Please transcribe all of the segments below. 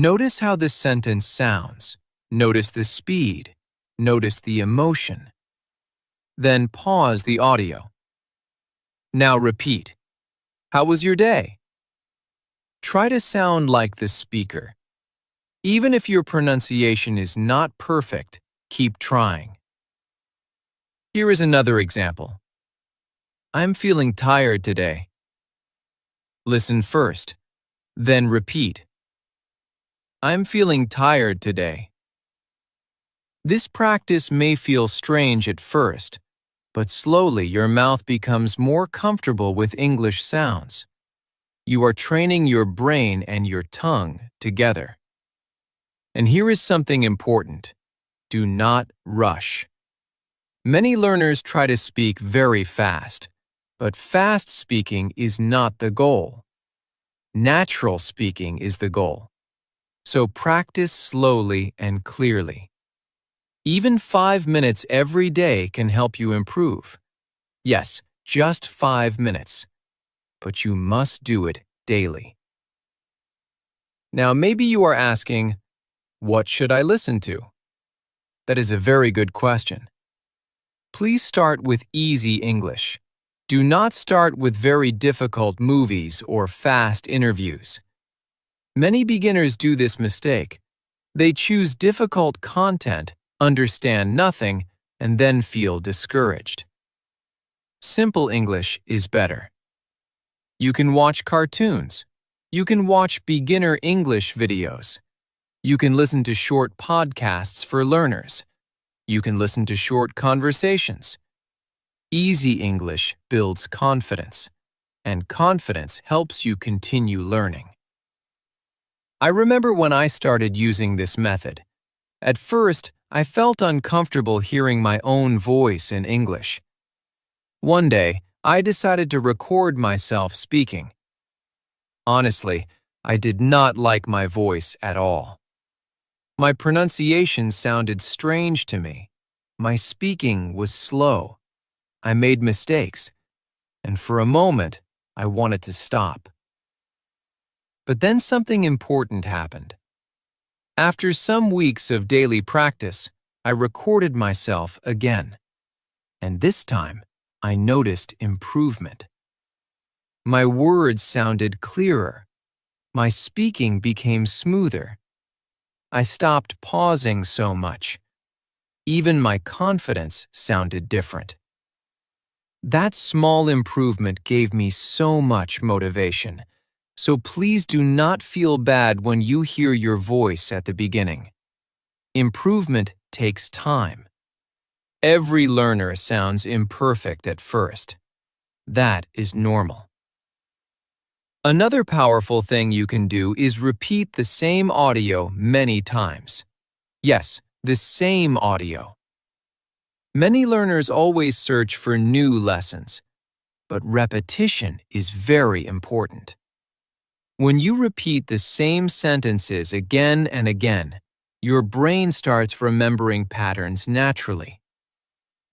Notice how this sentence sounds. Notice the speed. Notice the emotion. Then pause the audio. Now repeat. How was your day? Try to sound like the speaker. Even if your pronunciation is not perfect, keep trying. Here is another example. I'm feeling tired today. Listen first, then repeat. I'm feeling tired today. This practice may feel strange at first, but slowly your mouth becomes more comfortable with English sounds. You are training your brain and your tongue together. And here is something important. Do not rush. Many learners try to speak very fast, but fast speaking is not the goal. Natural speaking is the goal. So practice slowly and clearly. Even 5 minutes every day can help you improve. Yes, just 5 minutes. But you must do it daily. Now maybe you are asking, what should I listen to? That is a very good question. Please start with easy English. Do not start with very difficult movies or fast interviews. Many beginners do this mistake. They choose difficult content, understand nothing, and then feel discouraged. Simple English is better. You can watch cartoons. You can watch beginner English videos. You can listen to short podcasts for learners. You can listen to short conversations. Easy English builds confidence, and confidence helps you continue learning. I remember when I started using this method. At first, I felt uncomfortable hearing my own voice in English. One day, I decided to record myself speaking. Honestly, I did not like my voice at all. My pronunciation sounded strange to me. My speaking was slow. I made mistakes, and for a moment, I wanted to stop. But then something important happened. After some weeks of daily practice, I recorded myself again. And this time, I noticed improvement. My words sounded clearer. My speaking became smoother. I stopped pausing so much. Even my confidence sounded different. That small improvement gave me so much motivation. So please do not feel bad when you hear your voice at the beginning. Improvement takes time. Every learner sounds imperfect at first. That is normal. Another powerful thing you can do is repeat the same audio many times. Yes, the same audio. Many learners always search for new lessons, but repetition is very important. When you repeat the same sentences again and again, your brain starts remembering patterns naturally.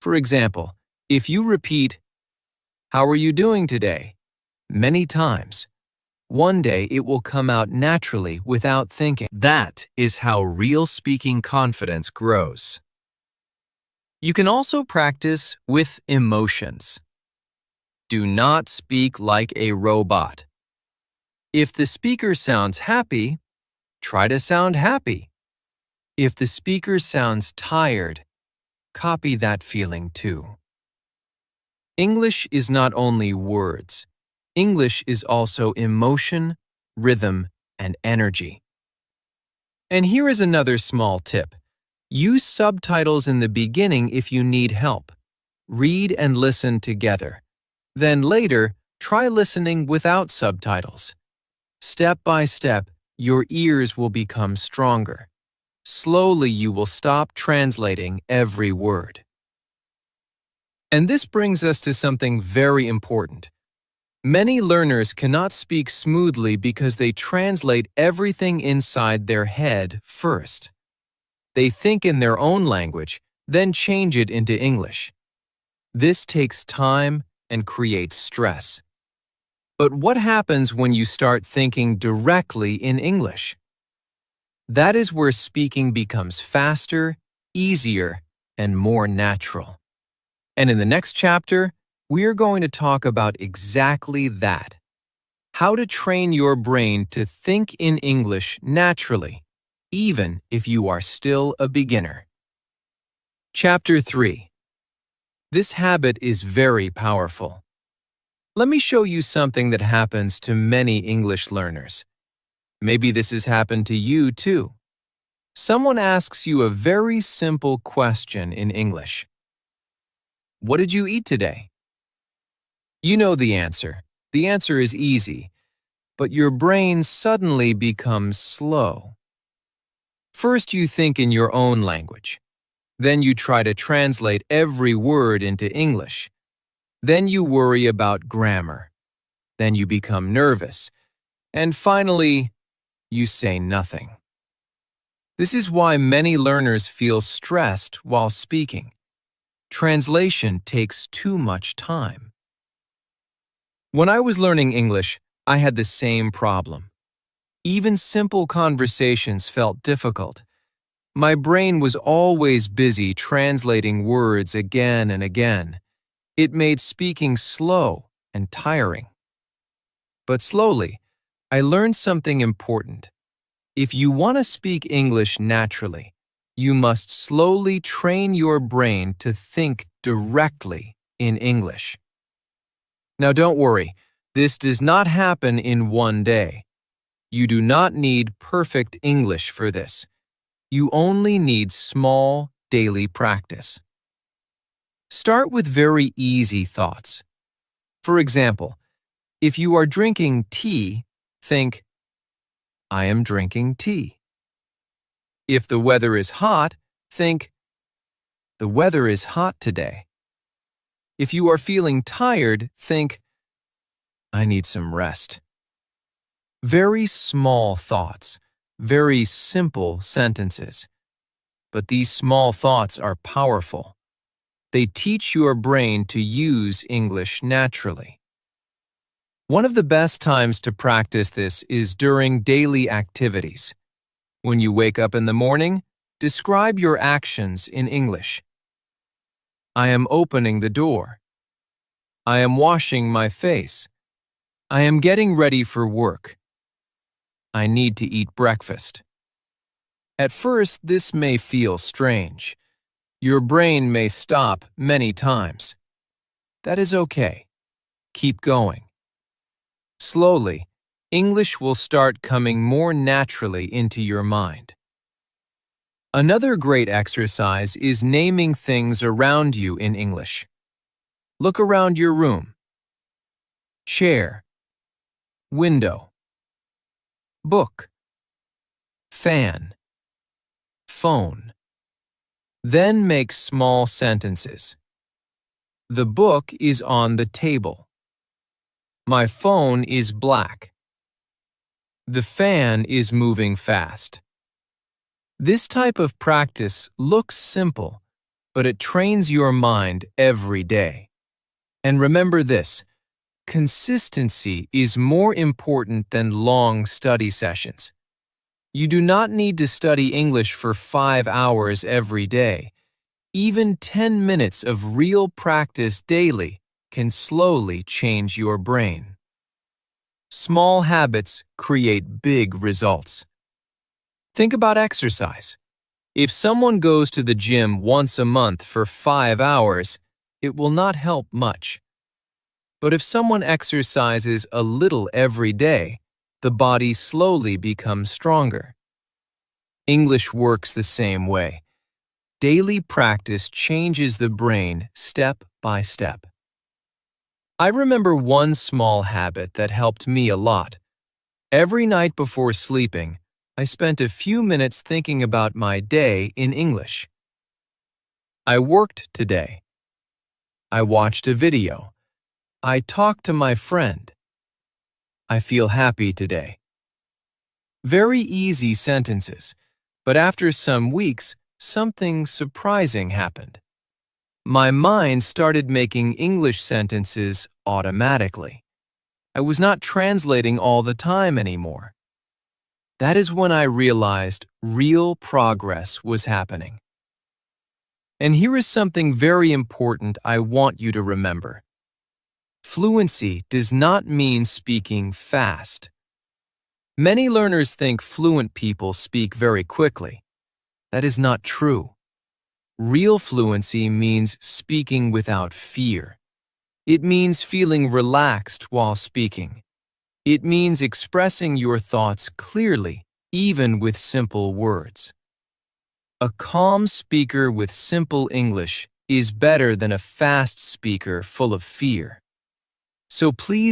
For example, if you repeat, "How are you doing today?" many times, one day it will come out naturally without thinking. That is how real speaking confidence grows. You can also practice with emotions. Do not speak like a robot. If the speaker sounds happy, try to sound happy. If the speaker sounds tired, copy that feeling too. English is not only words. English is also emotion, rhythm, and energy. And here is another small tip. Use subtitles in the beginning if you need help. Read and listen together. Then later, try listening without subtitles. Step by step, your ears will become stronger. Slowly, you will stop translating every word. And this brings us to something very important. Many learners cannot speak smoothly because they translate everything inside their head first. They think in their own language, then change it into English. This takes time and creates stress. But what happens when you start thinking directly in English? That is where speaking becomes faster, easier, and more natural. And in the next chapter, we're going to talk about exactly that. How to train your brain to think in English naturally, even if you are still a beginner. Chapter 3. This habit is very powerful. Let me show you something that happens to many English learners. Maybe this has happened to you too. Someone asks you a very simple question in English. What did you eat today? You know the answer. The answer is easy, but your brain suddenly becomes slow. First, you think in your own language. Then you try to translate every word into English. Then you worry about grammar. Then you become nervous. And finally, you say nothing. This is why many learners feel stressed while speaking. Translation takes too much time. When I was learning English, I had the same problem. Even simple conversations felt difficult. My brain was always busy translating words again and again. It made speaking slow and tiring. But slowly, I learned something important. If you want to speak English naturally, you must slowly train your brain to think directly in English. Now don't worry, this does not happen in one day. You do not need perfect English for this. You only need small, daily practice. Start with very easy thoughts. For example, if you are drinking tea, think, I am drinking tea. If the weather is hot, think, the weather is hot today. If you are feeling tired, think, I need some rest. Very small thoughts, very simple sentences. But these small thoughts are powerful. They teach your brain to use English naturally. One of the best times to practice this is during daily activities. When you wake up in the morning, describe your actions in English. I am opening the door. I am washing my face. I am getting ready for work. I need to eat breakfast. At first, this may feel strange. Your brain may stop many times. That is okay. Keep going. Slowly, English will start coming more naturally into your mind. Another great exercise is naming things around you in English. Look around your room. Chair, window, book, fan, phone. Then make small sentences. The book is on the table. My phone is black. The fan is moving fast. This type of practice looks simple, but it trains your mind every day. And remember this, consistency is more important than long study sessions. You do not need to study English for 5 hours every day. Even 10 minutes of real practice daily can slowly change your brain. Small habits create big results. Think about exercise. If someone goes to the gym once a month for 5 hours, it will not help much. But if someone exercises a little every day, the body slowly becomes stronger. English works the same way. Daily practice changes the brain step by step. I remember one small habit that helped me a lot. Every night before sleeping, I spent a few minutes thinking about my day in English. I worked today. I watched a video. I talked to my friend. I feel happy today. Very easy sentences, but after some weeks, something surprising happened. My mind started making English sentences automatically. I was not translating all the time anymore. That is when I realized real progress was happening. And here is something very important I want you to remember. Fluency does not mean speaking fast. Many learners think fluent people speak very quickly. That is not true. Real fluency means speaking without fear. It means feeling relaxed while speaking. It means expressing your thoughts clearly, even with simple words. A calm speaker with simple English is better than a fast speaker full of fear. So please